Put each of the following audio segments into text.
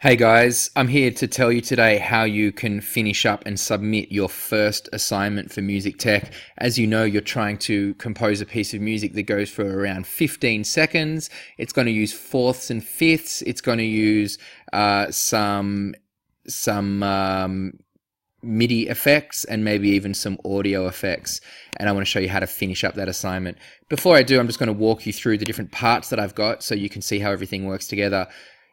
Hey guys, I'm here to tell you today how you can finish up and submit your first assignment for music tech. As you know, you're trying to compose a piece of music that goes for around 15 seconds. It's going to use fourths and fifths. It's going to use some MIDI effects and maybe even some audio effects. And I want to show you how to finish up that assignment. Before I do, I'm just going to walk you through the different parts that I've got so you can see how everything works together.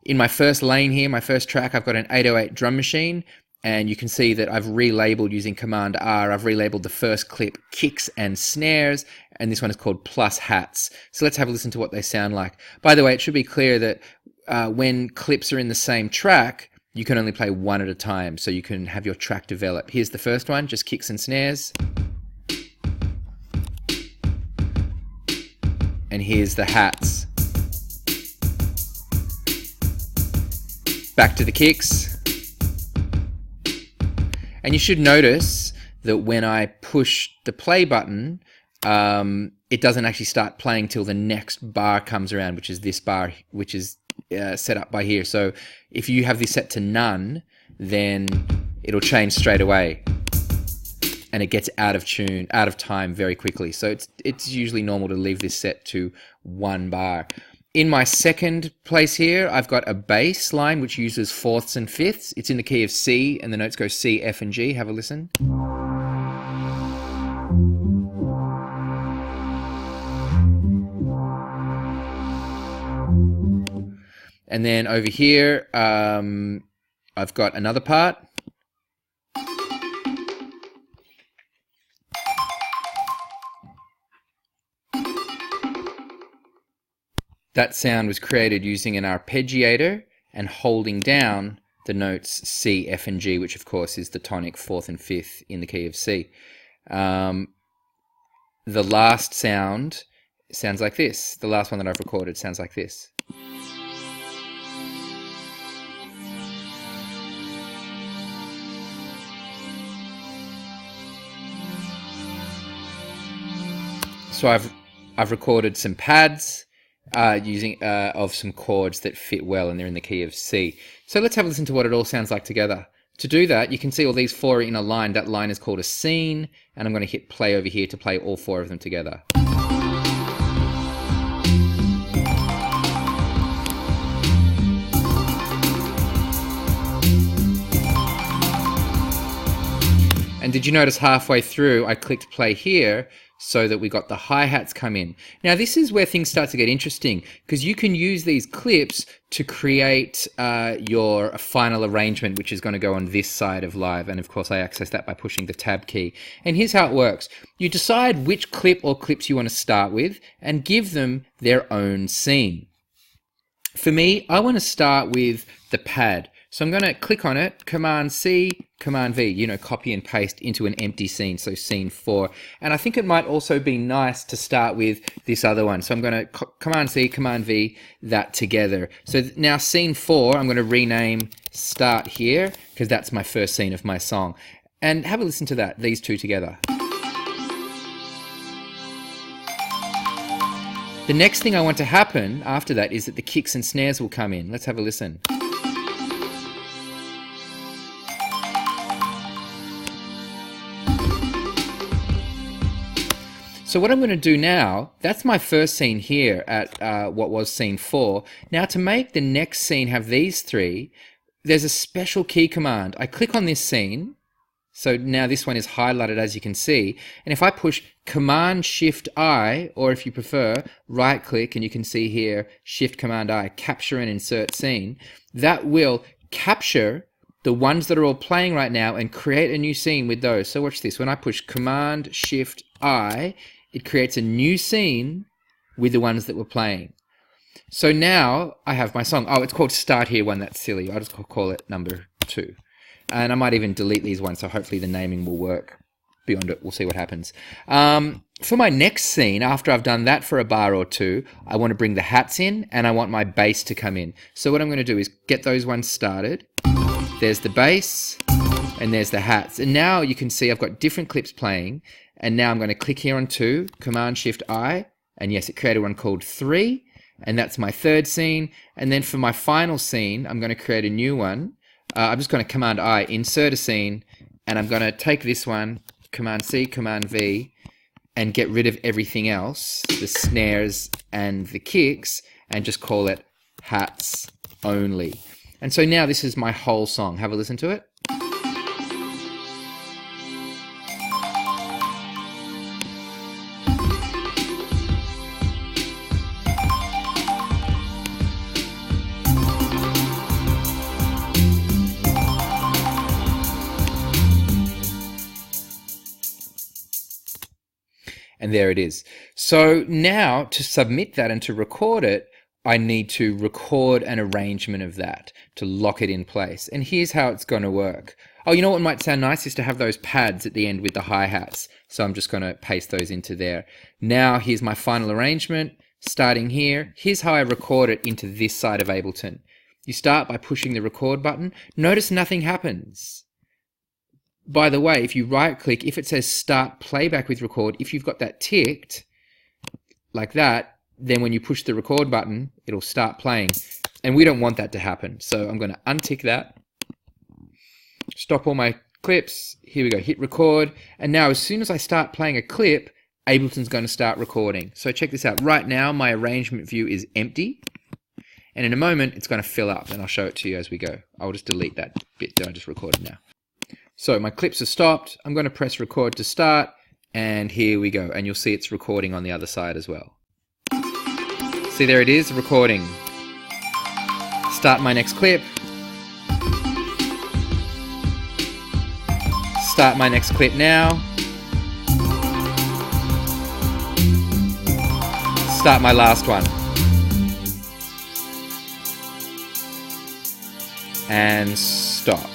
In my first lane here, my first track, I've got an 808 drum machine, and you can see that I've relabeled using Command R. I've relabeled the first clip kicks and snares, and this one is called plus hats. So let's have a listen to what they sound like. By the way, it should be clear that when clips are in the same track, you can only play one at a time, so you can have your track develop. Here's the first one, just kicks and snares. And here's the hats. Back to the kicks. And you should notice that when I push the play button, it doesn't actually start playing till the next bar comes around, which is this bar, which is set up by here. So if you have this set to none, then it'll change straight away. And it gets out of tune, out of time very quickly. So it's usually normal to leave this set to one bar. In my second place here, I've got a bass line which uses fourths and fifths. It's in the key of C, and the notes go C, F, and G. Have a listen. And then over here, I've got another part. That sound was created using an arpeggiator and holding down the notes C, F, and G, which of course is the tonic fourth and fifth in the key of C. The last sound sounds like this. The last one that I've recorded sounds like this. So I've recorded some pads using of some chords that fit well, and they're in the key of C. So let's have a listen to what it all sounds like together. To do that, you can see all these four are in a line. That line is called a scene, and I'm going to hit play over here to play all four of them together. And did you notice halfway through I clicked play here so that we got the hi-hats come in. Now this is where things start to get interesting, because you can use these clips to create your final arrangement, which is going to go on this side of live. And of course I access that by pushing the tab key. And here's how it works. You decide which clip or clips you want to start with and give them their own scene. For me, I want to start with the pad. So I'm going to click on it, Command C, Command V, copy and paste into an empty scene, so scene 4. And I think it might also be nice to start with this other one. So I'm going to Command C, Command V, that together. So now scene 4, I'm going to rename Start here, because that's my first scene of my song. And have a listen to that, these two together. The next thing I want to happen after that is that the kicks and snares will come in. Let's have a listen. So what I'm going to do now, that's my first scene here at what was scene 4. Now to make the next scene have these three, there's a special key command. I click on this scene, so now this one is highlighted as you can see, and if I push Command Shift I, or if you prefer, right click, and you can see here, Shift Command I, capture and insert scene, that will capture the ones that are all playing right now and create a new scene with those. So watch this, when I push Command Shift I, it creates a new scene with the ones that were playing. So now I have my song. Oh, it's called Start Here One. That's silly. I'll just call it number 2. And I might even delete these ones, so hopefully the naming will work. Beyond it, we'll see what happens. For my next scene, after I've done that for a bar or two, I want to bring the hats in and I want my bass to come in. So what I'm going to do is get those ones started. There's the bass and there's the hats. And now you can see I've got different clips playing. And now I'm going to click here on 2, Command Shift I, and yes, it created one called 3. and that's my third scene. And then for my final scene, I'm going to create a new one. I'm just going to Command I, insert a scene, and I'm going to take this one, Command C, Command V, and get rid of everything else, the snares and the kicks, and just call it hats only. And so now this is my whole song. Have a listen to it. And there it is. So now to submit that and to record it, I need to record an arrangement of that to lock it in place. And here's how it's going to work. Oh, you know what might sound nice is to have those pads at the end with the hi-hats. So I'm just going to paste those into there. Now here's my final arrangement. Starting here, here's how I record it into this side of Ableton. You start by pushing the record button. Notice nothing happens. By the way, if you right-click, if it says start playback with record, if you've got that ticked like that, then when you push the record button, it'll start playing. And we don't want that to happen. So I'm going to untick that, stop all my clips. Here we go, hit record. And now as soon as I start playing a clip, Ableton's going to start recording. So check this out. Right now, my arrangement view is empty. And in a moment, it's going to fill up. And I'll show it to you as we go. I'll just delete that bit that I just recorded now. So my clips are stopped. I'm going to press record to start, and here we go. And you'll see it's recording on the other side as well. See, there it is, recording. Start my next clip. Start my next clip now. Start my last one. And stop.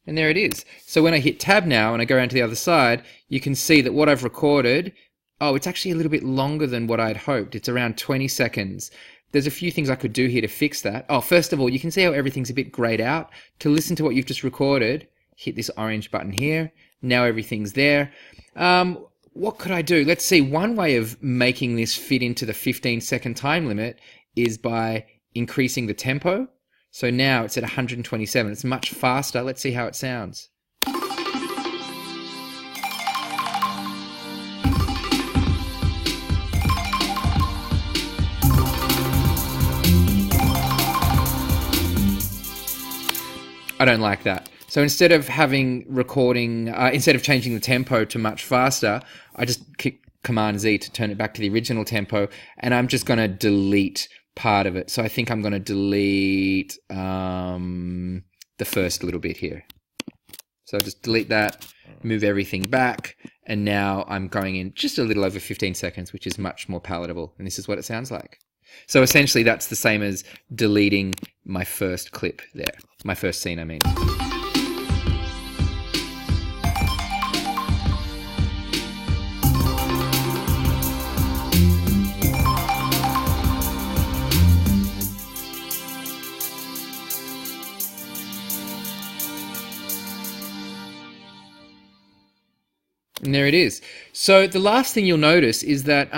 And there it is. So when I hit tab now and I go around to the other side, you can see that what I've recorded, oh, it's actually a little bit longer than what I'd hoped. It's around 20 seconds. There's a few things I could do here to fix that. Oh, first of all, you can see how everything's a bit grayed out. To listen to what you've just recorded, hit this orange button here. Now everything's there. What could I do? Let's see. One way of making this fit into the 15-second time limit is by increasing the tempo. So now it's at 127. It's much faster. Let's see how it sounds. I don't like that. So instead of having recording, instead of changing the tempo to much faster, I just click Command Z to turn it back to the original tempo, and I'm just going to delete part of it. So I think I'm going to delete the first little bit here. So just delete that, move everything back, and now I'm going in just a little over 15 seconds, which is much more palatable. And this is what it sounds like. So essentially that's the same as deleting my first clip there. My first scene, I mean. And there it is. So the last thing you'll notice is that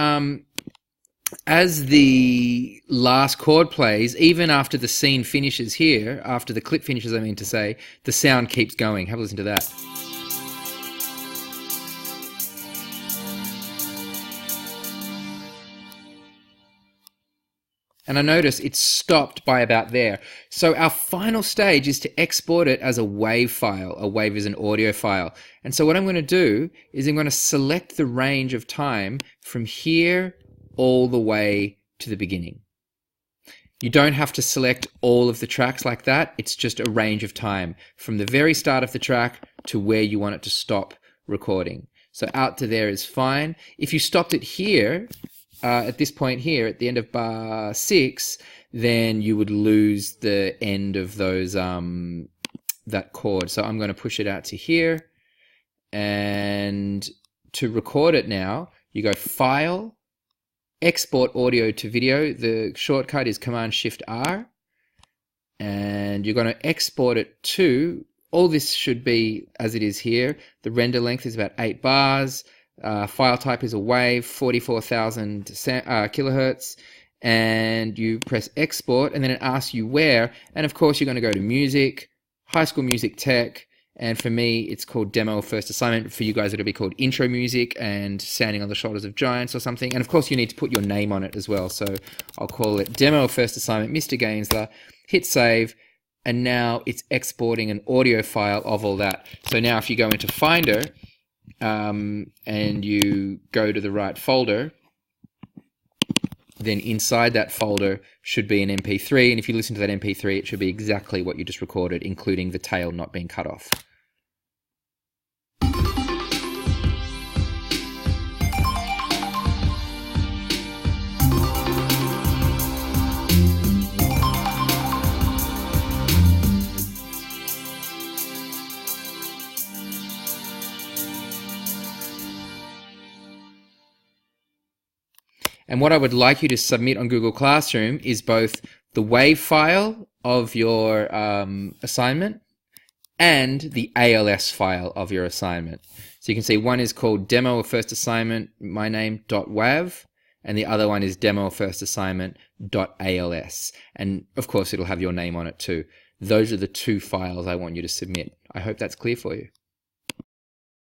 as the last chord plays, even after the scene finishes here, after the clip finishes, I mean to say, the sound keeps going. Have a listen to that. And I notice it's stopped by about there. So our final stage is to export it as a WAV file. A WAV is an audio file. And so what I'm going to do is I'm going to select the range of time from here all the way to the beginning. You don't have to select all of the tracks like that. It's just a range of time from the very start of the track to where you want it to stop recording. So out to there is fine. If you stopped it here, at this point here, at the end of bar 6, then you would lose the end of those that chord. So I'm going to push it out to here, and to record it now, you go File, Export Audio to Video. The shortcut is Command Shift R, and you're going to export it to. All this should be as it is here. The render length is about 8 bars. File type is a wave, 44,000 kilohertz, and you press export, and then it asks you where, and of course you're going to go to music, high school music tech, and for me it's called demo first assignment. For you guys it'll be called intro music and standing on the shoulders of giants or something, and of course you need to put your name on it as well, so I'll call it demo first assignment Mr. Gainsler, hit save, and now it's exporting an audio file of all that. So now if you go into Finder and you go to the right folder, then inside that folder should be an MP3, and if you listen to that MP3 it should be exactly what you just recorded, including the tail not being cut off. And what I would like you to submit on Google Classroom is both the WAV file of your assignment and the ALS file of your assignment. So you can see one is called demo of first assignment, my name, .wav, and the other one is demo of first assignment .als. And of course it'll have your name on it too. Those are the two files I want you to submit. I hope that's clear for you.